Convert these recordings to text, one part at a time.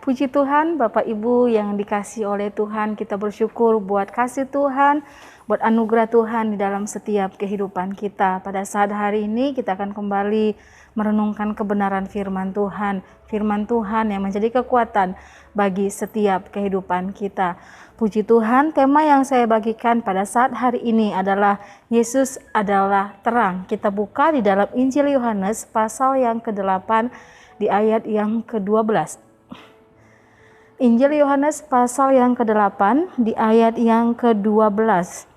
Puji Tuhan, Bapak Ibu yang dikasihi oleh Tuhan, kita bersyukur buat kasih Tuhan, buat anugerah Tuhan di dalam setiap kehidupan kita. Pada saat hari ini kita akan kembali merenungkan kebenaran firman Tuhan. Firman Tuhan yang menjadi kekuatan bagi setiap kehidupan kita. Puji Tuhan, tema yang saya bagikan pada saat hari ini adalah Yesus adalah terang. Kita buka di dalam Injil Yohanes pasal yang ke-8 di ayat yang ke-12. Injil Yohanes pasal yang ke-8 di ayat yang ke-12.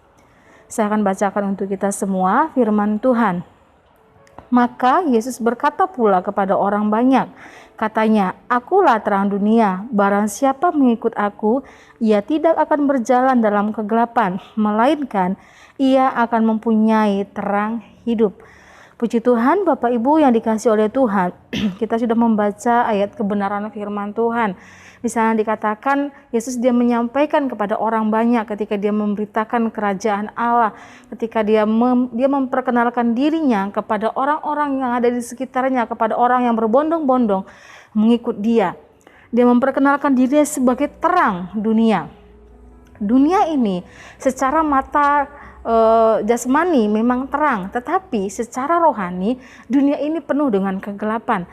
Saya akan bacakan untuk kita semua firman Tuhan. Maka Yesus berkata pula kepada orang banyak, katanya, "Akulah terang dunia, barang siapa mengikut aku, ia tidak akan berjalan dalam kegelapan, melainkan ia akan mempunyai terang hidup." Puji Tuhan, Bapak Ibu yang dikasihi oleh Tuhan, kita sudah membaca ayat kebenaran firman Tuhan. Di sana dikatakan Yesus dia menyampaikan kepada orang banyak ketika dia memberitakan kerajaan Allah, ketika dia memperkenalkan dirinya kepada orang-orang yang ada di sekitarnya, kepada orang yang berbondong-bondong mengikut dia. Dia memperkenalkan dirinya sebagai terang dunia. Dunia ini secara mata jasmani memang terang, tetapi secara rohani dunia ini penuh dengan kegelapan.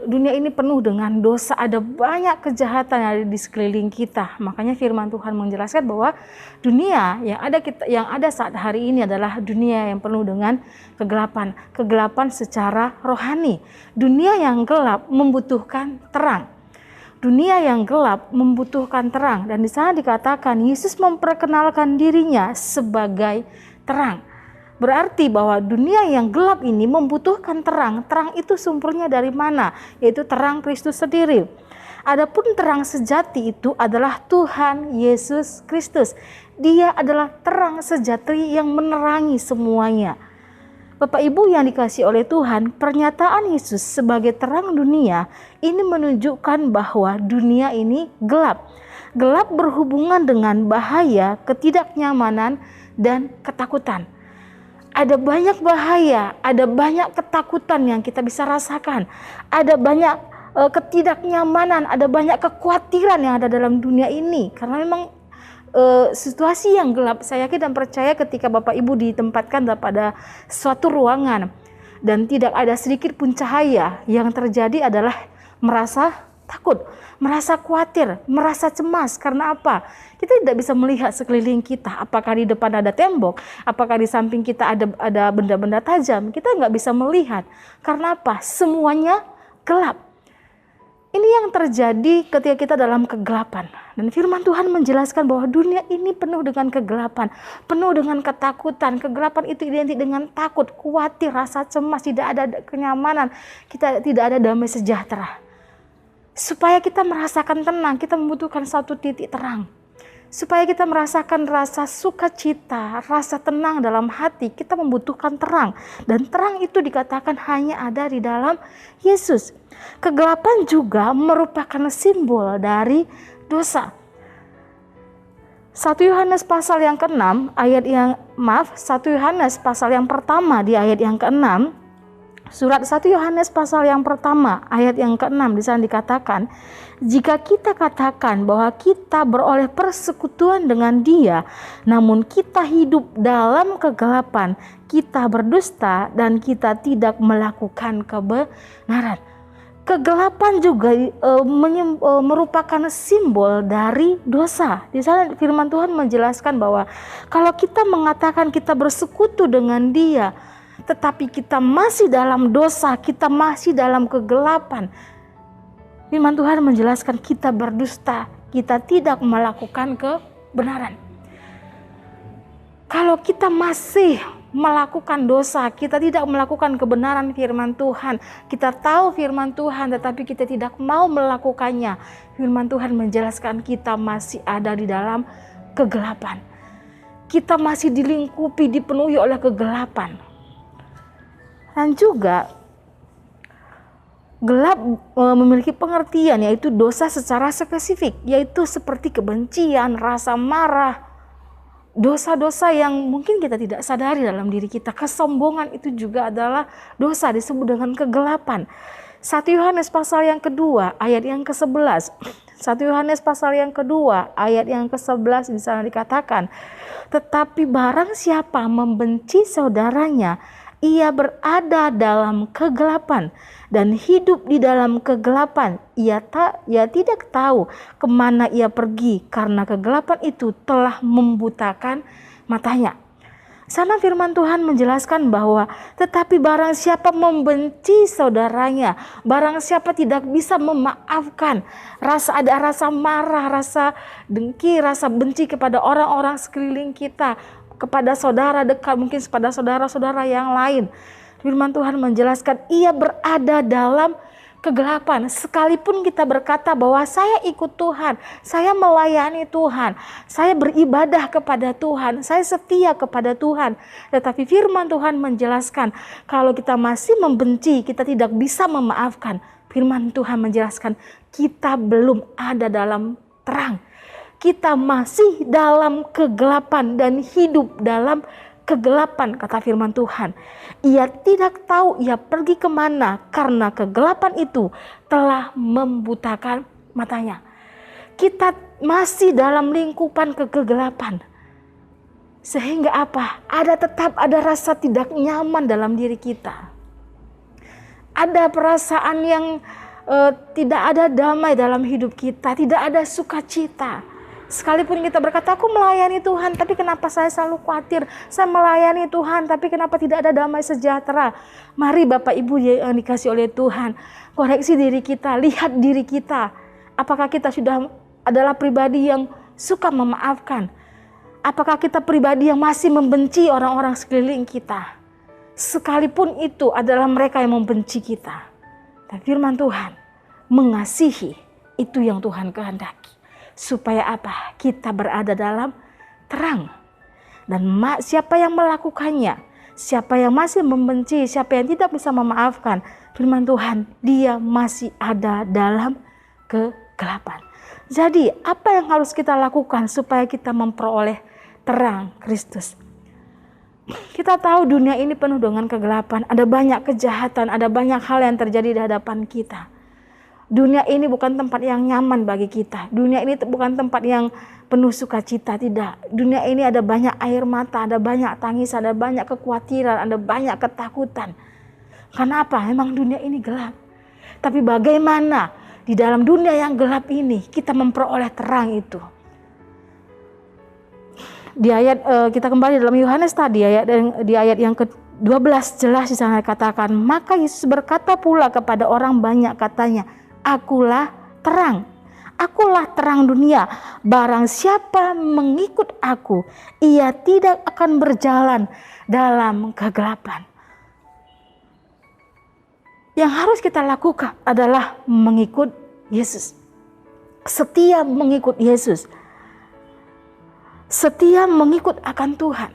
Dunia ini penuh dengan dosa, ada banyak kejahatan yang ada di sekeliling kita. Makanya firman Tuhan menjelaskan bahwa dunia yang ada saat hari ini adalah dunia yang penuh dengan kegelapan secara rohani. Dunia yang gelap membutuhkan terang. Dunia yang gelap membutuhkan terang, dan di sana dikatakan Yesus memperkenalkan dirinya sebagai terang. Berarti bahwa dunia yang gelap ini membutuhkan terang. Terang itu sumbernya dari mana? Yaitu terang Kristus sendiri. Adapun terang sejati itu adalah Tuhan Yesus Kristus. Dia adalah terang sejati yang menerangi semuanya. Bapak Ibu yang dikasihi oleh Tuhan, pernyataan Yesus sebagai terang dunia ini menunjukkan bahwa dunia ini gelap. Gelap berhubungan dengan bahaya, ketidaknyamanan, dan ketakutan. Ada banyak bahaya, ada banyak ketakutan yang kita bisa rasakan. Ada banyak ketidaknyamanan, ada banyak kekhawatiran yang ada dalam dunia ini. Karena memang situasi yang gelap, saya yakin dan percaya ketika Bapak Ibu ditempatkan pada suatu ruangan dan tidak ada sedikit pun cahaya, yang terjadi adalah merasa takut, merasa khawatir, merasa cemas. Karena apa? Kita tidak bisa melihat sekeliling kita. Apakah di depan ada tembok? Apakah di samping kita ada benda-benda tajam? Kita nggak bisa melihat. Karena apa? Semuanya gelap. Ini yang terjadi ketika kita dalam kegelapan. Dan firman Tuhan menjelaskan bahwa dunia ini penuh dengan kegelapan, penuh dengan ketakutan. Kegelapan itu identik dengan takut, khawatir, rasa cemas, tidak ada kenyamanan, kita tidak ada damai sejahtera. Supaya kita merasakan tenang, kita membutuhkan satu titik terang. Supaya kita merasakan rasa sukacita, rasa tenang dalam hati, kita membutuhkan terang. Dan terang itu dikatakan hanya ada di dalam Yesus. Kegelapan juga merupakan simbol dari dosa. 1 Yohanes pasal yang ke-6 1 Yohanes pasal yang pertama di ayat yang ke-6. Surat 1 Yohanes pasal yang pertama ayat yang ke-6 di sana dikatakan, jika kita katakan bahwa kita beroleh persekutuan dengan Dia, namun kita hidup dalam kegelapan, kita berdusta dan kita tidak melakukan kebenaran. Kegelapan juga merupakan simbol dari dosa. Di sana firman Tuhan menjelaskan bahwa kalau kita mengatakan kita bersekutu dengan Dia, tetapi kita masih dalam dosa, kita masih dalam kegelapan, firman Tuhan menjelaskan kita berdusta, kita tidak melakukan kebenaran. Kalau kita masih melakukan dosa, kita tidak melakukan kebenaran firman Tuhan, kita tahu firman Tuhan tetapi kita tidak mau melakukannya, firman Tuhan menjelaskan kita masih ada di dalam kegelapan. Kita masih dilingkupi, dipenuhi oleh kegelapan. Dan juga gelap memiliki pengertian, yaitu dosa secara spesifik, yaitu seperti kebencian, rasa marah, dosa-dosa yang mungkin kita tidak sadari dalam diri kita. Kesombongan itu juga adalah dosa, disebut dengan kegelapan. 1 Yohanes pasal yang kedua ayat yang ke-11. 1 Yohanes pasal yang kedua ayat yang ke-11 di sana dikatakan, tetapi barang siapa membenci saudaranya, ia berada dalam kegelapan dan hidup di dalam kegelapan. Ia tidak tahu kemana ia pergi karena kegelapan itu telah membutakan matanya. Sana firman Tuhan menjelaskan bahwa tetapi barang siapa membenci saudaranya, barang siapa tidak bisa memaafkan, ada rasa marah, rasa dengki, rasa benci kepada orang-orang sekeliling kita, kepada saudara dekat, mungkin kepada saudara-saudara yang lain. Firman Tuhan menjelaskan ia berada dalam kegelapan. Sekalipun kita berkata bahwa saya ikut Tuhan, saya melayani Tuhan, saya beribadah kepada Tuhan, saya setia kepada Tuhan. Tetapi firman Tuhan menjelaskan kalau kita masih membenci, kita tidak bisa memaafkan. Firman Tuhan menjelaskan kita belum ada dalam terang. Kita masih dalam kegelapan dan hidup dalam kegelapan, kata firman Tuhan. Ia tidak tahu ia pergi kemana karena kegelapan itu telah membutakan matanya. Kita masih dalam lingkupan kegelapan. Sehingga apa? Tetap ada rasa tidak nyaman dalam diri kita. Ada perasaan yang tidak ada damai dalam hidup kita, tidak ada sukacita. Sekalipun kita berkata, aku melayani Tuhan, tapi kenapa saya selalu khawatir? Saya melayani Tuhan, tapi kenapa tidak ada damai sejahtera? Mari Bapak Ibu yang dikasih oleh Tuhan, koreksi diri kita, lihat diri kita. Apakah kita sudah adalah pribadi yang suka memaafkan? Apakah kita pribadi yang masih membenci orang-orang sekeliling kita? Sekalipun itu adalah mereka yang membenci kita. Dan firman Tuhan mengasihi, itu yang Tuhan kehendaki. Supaya apa? Kita berada dalam terang. Dan siapa yang melakukannya, siapa yang masih membenci, siapa yang tidak bisa memaafkan, firman Tuhan, dia masih ada dalam kegelapan. Jadi apa yang harus kita lakukan supaya kita memperoleh terang Kristus? Kita tahu dunia ini penuh dengan kegelapan, ada banyak kejahatan, ada banyak hal yang terjadi di hadapan kita. Dunia ini bukan tempat yang nyaman bagi kita. Dunia ini bukan tempat yang penuh sukacita, tidak. Dunia ini ada banyak air mata, ada banyak tangisan, ada banyak kekhawatiran, ada banyak ketakutan. Karena apa? Memang dunia ini gelap. Tapi bagaimana di dalam dunia yang gelap ini kita memperoleh terang itu? Di ayat kita kembali dalam Yohanes tadi, di ayat yang ke-12 jelas di sana katakan, maka Yesus berkata pula kepada orang banyak, katanya, akulah terang, akulah terang dunia. Barang siapa mengikut aku, ia tidak akan berjalan dalam kegelapan. Yang harus kita lakukan adalah mengikut Yesus. Setia mengikut Yesus. Setia mengikut akan Tuhan.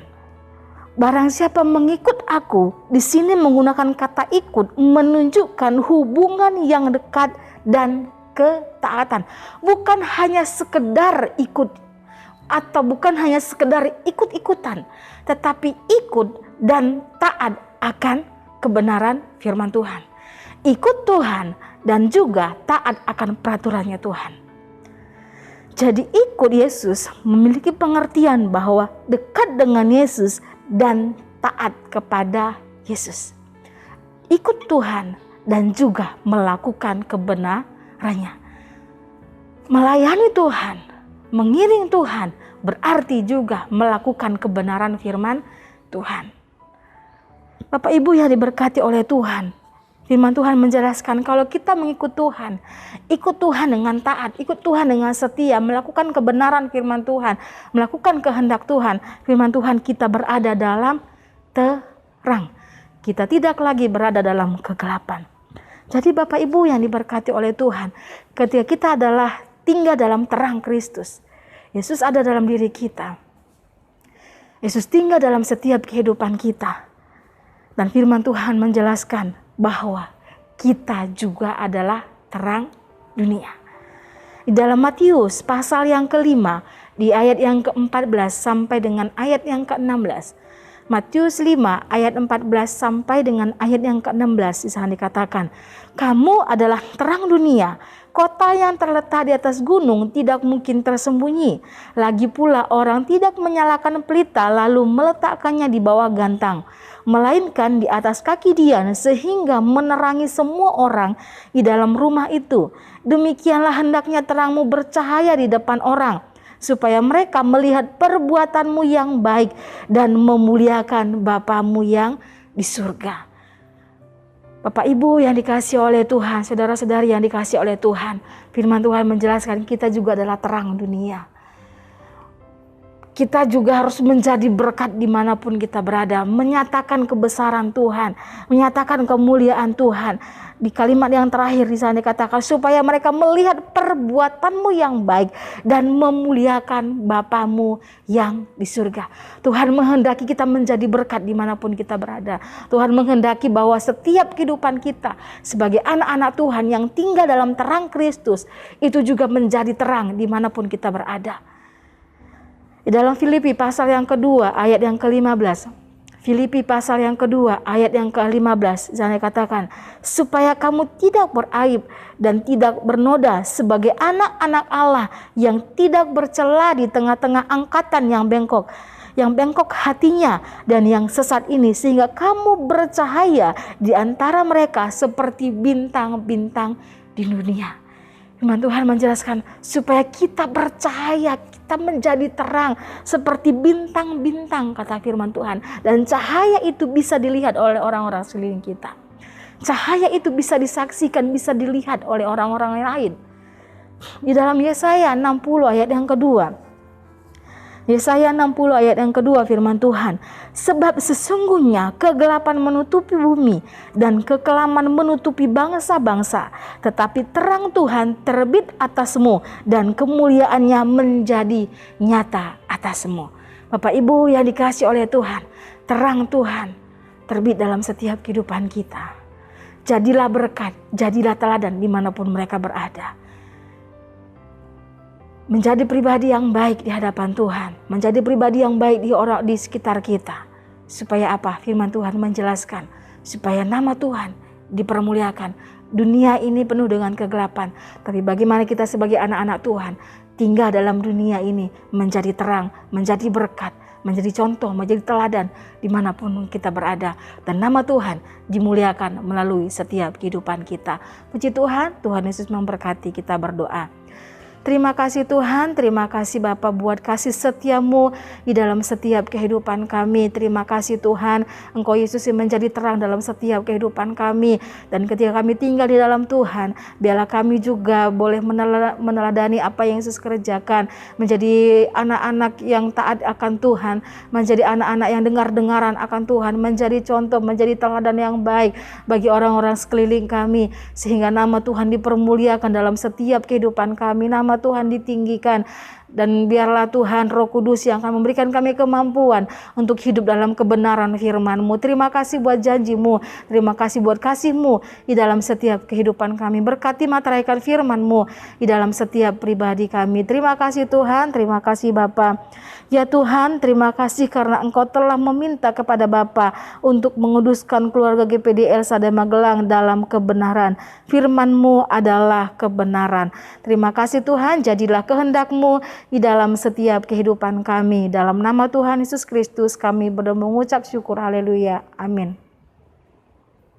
Barang siapa mengikut aku, di sini menggunakan kata ikut menunjukkan hubungan yang dekat dan ketaatan. Bukan hanya sekedar ikut atau bukan hanya sekedar ikut-ikutan, tetapi ikut dan taat akan kebenaran firman Tuhan. Ikut Tuhan dan juga taat akan peraturannya Tuhan. Jadi ikut Yesus memiliki pengertian bahwa dekat dengan Yesus dan taat kepada Yesus. Ikut Tuhan dan juga melakukan kebenarannya. Melayani Tuhan, mengiring Tuhan, berarti juga melakukan kebenaran firman Tuhan. Bapak Ibu yang diberkati oleh Tuhan, firman Tuhan menjelaskan kalau kita mengikut Tuhan, ikut Tuhan dengan taat, ikut Tuhan dengan setia, melakukan kebenaran firman Tuhan, melakukan kehendak Tuhan, firman Tuhan, kita berada dalam terang. Kita tidak lagi berada dalam kegelapan. Jadi Bapak Ibu yang diberkati oleh Tuhan, ketika kita adalah tinggal dalam terang Kristus, Yesus ada dalam diri kita. Yesus tinggal dalam setiap kehidupan kita. Dan firman Tuhan menjelaskan bahwa kita juga adalah terang dunia. Di dalam Matius pasal yang ke-5, di ayat yang ke-14 sampai dengan ayat yang ke-16, Matius 5 ayat 14 sampai dengan ayat yang ke-16 di sana dikatakan, "Kamu adalah terang dunia. Kota yang terletak di atas gunung tidak mungkin tersembunyi. Lagi pula orang tidak menyalakan pelita lalu meletakkannya di bawah gantang, melainkan di atas kaki dian sehingga menerangi semua orang di dalam rumah itu. Demikianlah hendaknya terangmu bercahaya di depan orang, supaya mereka melihat perbuatanmu yang baik dan memuliakan Bapamu yang di surga." Bapak Ibu yang dikasihi oleh Tuhan, saudara-saudari yang dikasihi oleh Tuhan, firman Tuhan menjelaskan kita juga adalah terang dunia. Kita juga harus menjadi berkat dimanapun kita berada, menyatakan kebesaran Tuhan, menyatakan kemuliaan Tuhan. Di kalimat yang terakhir di sana dikatakan, supaya mereka melihat perbuatanmu yang baik dan memuliakan Bapamu yang di surga. Tuhan menghendaki kita menjadi berkat dimanapun kita berada. Tuhan menghendaki bahwa setiap kehidupan kita sebagai anak-anak Tuhan yang tinggal dalam terang Kristus, itu juga menjadi terang dimanapun kita berada. Di dalam Filipi pasal yang kedua ayat yang ke-15. Filipi pasal yang kedua ayat yang ke-15. Saya katakan, supaya kamu tidak beraib dan tidak bernoda sebagai anak-anak Allah yang tidak bercela di tengah-tengah angkatan yang bengkok hatinya dan yang sesat ini, sehingga kamu bercahaya di antara mereka seperti bintang-bintang di dunia. Firman Tuhan menjelaskan supaya kita bercahaya, kita menjadi terang seperti bintang-bintang, kata firman Tuhan. Dan cahaya itu bisa dilihat oleh orang-orang sekeliling kita. Cahaya itu bisa disaksikan, bisa dilihat oleh orang-orang lain. Di dalam Yesaya 60 ayat yang kedua. Yesaya 60 ayat yang kedua firman Tuhan, sebab sesungguhnya kegelapan menutupi bumi dan kekelaman menutupi bangsa-bangsa, tetapi terang Tuhan terbit atasmu dan kemuliaannya menjadi nyata atasmu. Bapak Ibu yang dikasihi oleh Tuhan, terang Tuhan terbit dalam setiap kehidupan kita. Jadilah berkat, jadilah teladan dimanapun mereka berada. Menjadi pribadi yang baik di hadapan Tuhan, menjadi pribadi yang baik di sekitar kita. Supaya apa? Firman Tuhan menjelaskan, supaya nama Tuhan dipermuliakan. Dunia ini penuh dengan kegelapan, tapi bagaimana kita sebagai anak-anak Tuhan tinggal dalam dunia ini menjadi terang, menjadi berkat, menjadi contoh, menjadi teladan dimanapun kita berada. Dan nama Tuhan dimuliakan melalui setiap kehidupan kita. Puji Tuhan, Tuhan Yesus memberkati. Kita berdoa. Terima kasih Tuhan, terima kasih Bapa buat kasih setiamu di dalam setiap kehidupan kami. Terima kasih Tuhan, Engkau Yesus yang menjadi terang dalam setiap kehidupan kami. Dan ketika kami tinggal di dalam Tuhan, biarlah kami juga boleh meneladani apa yang Yesus kerjakan. Menjadi anak-anak yang taat akan Tuhan, menjadi anak-anak yang dengar-dengaran akan Tuhan, menjadi contoh, menjadi teladan yang baik bagi orang-orang sekeliling kami. Sehingga nama Tuhan dipermuliakan dalam setiap kehidupan kami. Nama Tuhan ditinggikan, dan biarlah Tuhan Roh Kudus yang akan memberikan kami kemampuan untuk hidup dalam kebenaran firman-Mu. Terima kasih buat janji-Mu, terima kasih buat kasih-Mu di dalam setiap kehidupan kami. Berkati materaikan firman-Mu di dalam setiap pribadi kami. Terima kasih Tuhan, terima kasih Bapa. Ya Tuhan, terima kasih karena Engkau telah meminta kepada Bapa untuk menguduskan keluarga GPDL Sada Magelang dalam kebenaran. Firman-Mu adalah kebenaran. Terima kasih Tuhan, jadilah kehendak-Mu di dalam setiap kehidupan kami. Dalam nama Tuhan Yesus Kristus kami berdoa mengucap syukur. Haleluya. Amin.